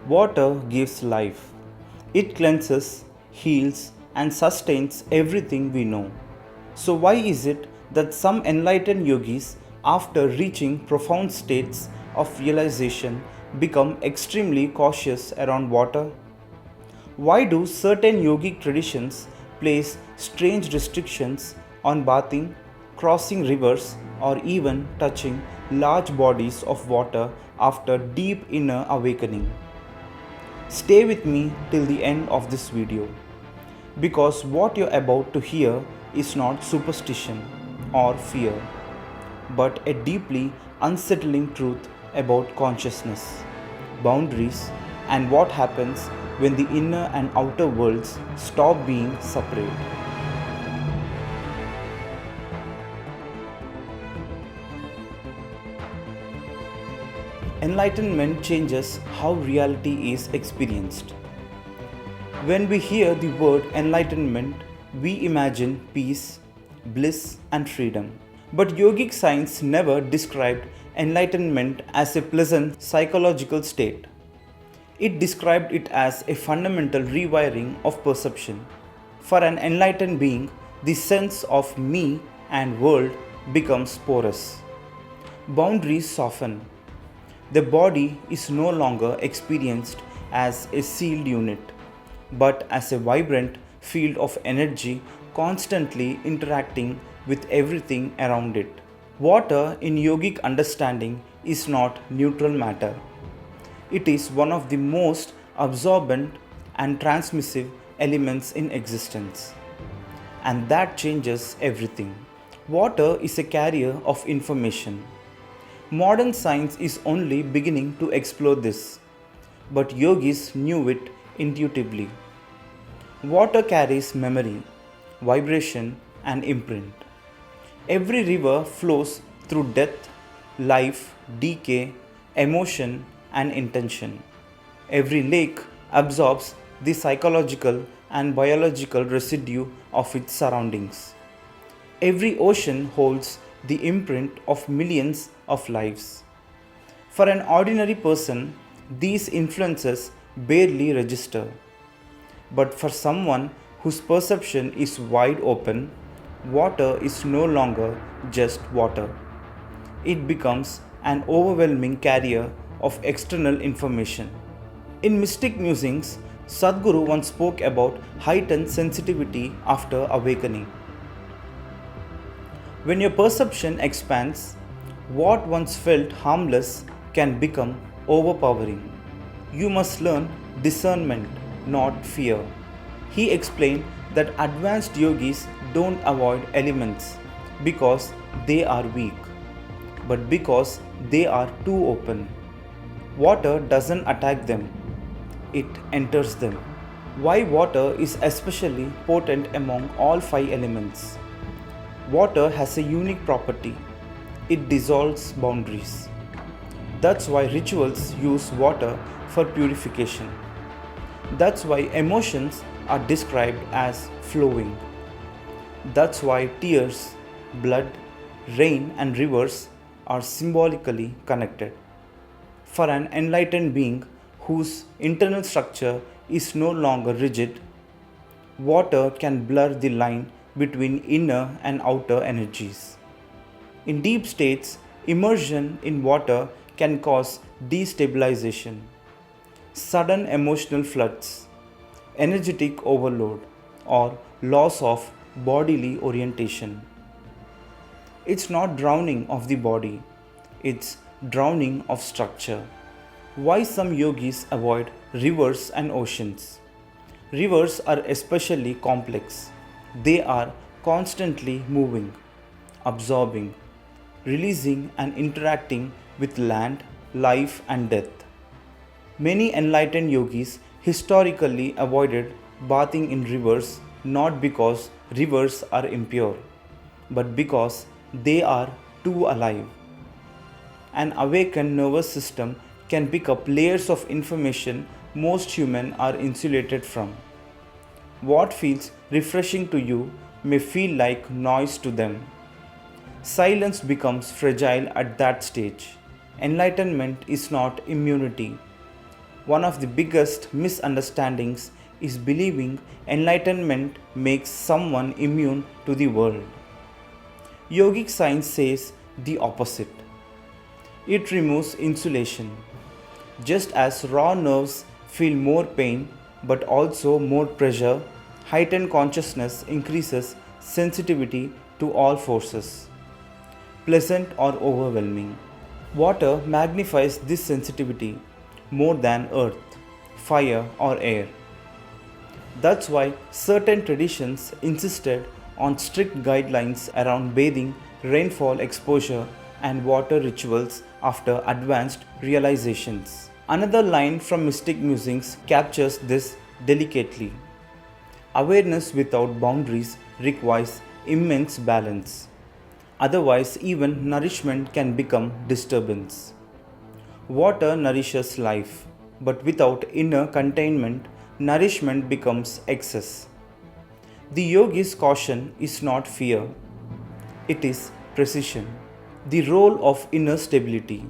Water gives life. It cleanses, heals, and sustains everything we know. So, why is it that some enlightened yogis, after reaching profound states of realization, become extremely cautious around water? Why do certain yogic traditions place strange restrictions on bathing, crossing rivers, or even touching large bodies of water after deep inner awakening? Stay with me till the end of this video, because what you're about to hear is not superstition or fear, but a deeply unsettling truth about consciousness, boundaries, and what happens when the inner and outer worlds stop being separate. Enlightenment changes how reality is experienced. When we hear the word enlightenment, we imagine peace, bliss, and freedom. But yogic science never described enlightenment as a pleasant psychological state. It described it as a fundamental rewiring of perception. For an enlightened being, the sense of me and world becomes porous. Boundaries soften. The body is no longer experienced as a sealed unit, but as a vibrant field of energy constantly interacting with everything around it. Water, in yogic understanding, is not neutral matter. It is one of the most absorbent and transmissive elements in existence. And that changes everything. Water is a carrier of information. Modern science is only beginning to explore this, but yogis knew it intuitively. Water carries memory, vibration, and imprint. Every river flows through death, life, decay, emotion, and intention. Every lake absorbs the psychological and biological residue of its surroundings. Every ocean holds the imprint of millions of lives. For an ordinary person, these influences barely register. But for someone whose perception is wide open, water is no longer just water. It becomes an overwhelming carrier of external information. In mystic musings, Sadhguru once spoke about heightened sensitivity after awakening. When your perception expands, what once felt harmless can become overpowering. You must learn discernment, not fear. He explained that advanced yogis don't avoid elements because they are weak, but because they are too open. Water doesn't attack them, it enters them. Why water is especially potent among all five elements? Water has a unique property. It dissolves boundaries. That's why rituals use water for purification. That's why emotions are described as flowing. That's why tears, blood, rain, and rivers are symbolically connected. For an enlightened being whose internal structure is no longer rigid, water can blur the line between inner and outer energies. In deep states, immersion in water can cause destabilization, sudden emotional floods, energetic overload, or loss of bodily orientation. It's not drowning of the body, it's drowning of structure. Why some yogis avoid rivers and oceans? Rivers are especially complex. They are constantly moving, absorbing, releasing, and interacting with land, life, and death. Many enlightened yogis historically avoided bathing in rivers not because rivers are impure, but because they are too alive. An awakened nervous system can pick up layers of information most humans are insulated from. What feels refreshing to you may feel like noise to them. Silence becomes fragile at that stage. Enlightenment is not immunity. One of the biggest misunderstandings is believing enlightenment makes someone immune to the world. Yogic science says the opposite. It removes insulation. Just as raw nerves feel more pain but also more pressure, heightened consciousness increases sensitivity to all forces, pleasant or overwhelming. Water magnifies this sensitivity more than earth, fire, or air. That's why certain traditions insisted on strict guidelines around bathing, rainfall exposure, and water rituals after advanced realizations. Another line from Mystic Musings captures this delicately. Awareness without boundaries requires immense balance. Otherwise, even nourishment can become disturbance. Water nourishes life, but without inner containment, nourishment becomes excess. The yogi's caution is not fear, it is precision. The role of inner stability.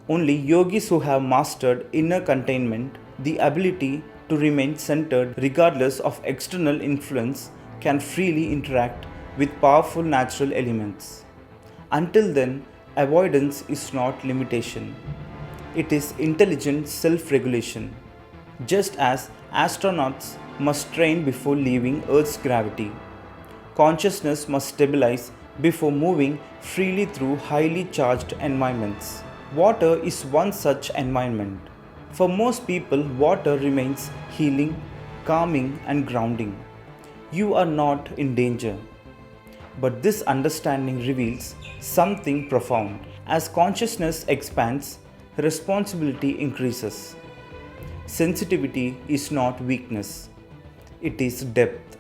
Only yogis who have mastered inner containment, the ability to remain centered regardless of external influence, can freely interact with powerful natural elements. Until then, avoidance is not limitation. It is intelligent self-regulation. Just as astronauts must train before leaving Earth's gravity, consciousness must stabilize before moving freely through highly charged environments. Water is one such environment. For most people, water remains healing, calming, and grounding. You are not in danger. But this understanding reveals something profound. As consciousness expands, responsibility increases. Sensitivity is not weakness, it is depth.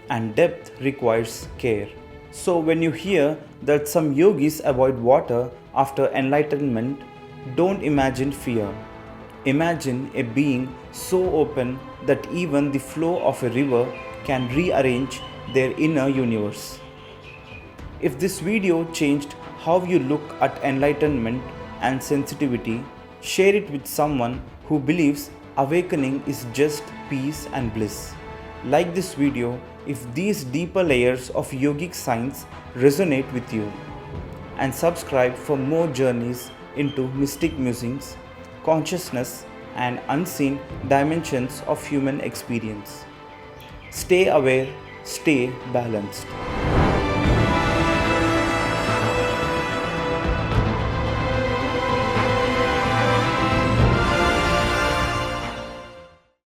And depth requires care. So, when you hear that some yogis avoid water after enlightenment, don't imagine fear. Imagine a being so open that even the flow of a river can rearrange their inner universe. If this video changed how you look at enlightenment and sensitivity, share it with someone who believes awakening is just peace and bliss. Like this video if these deeper layers of yogic science resonate with you, and subscribe for more journeys into mystic musings, consciousness, and unseen dimensions of human experience. Stay aware, stay balanced.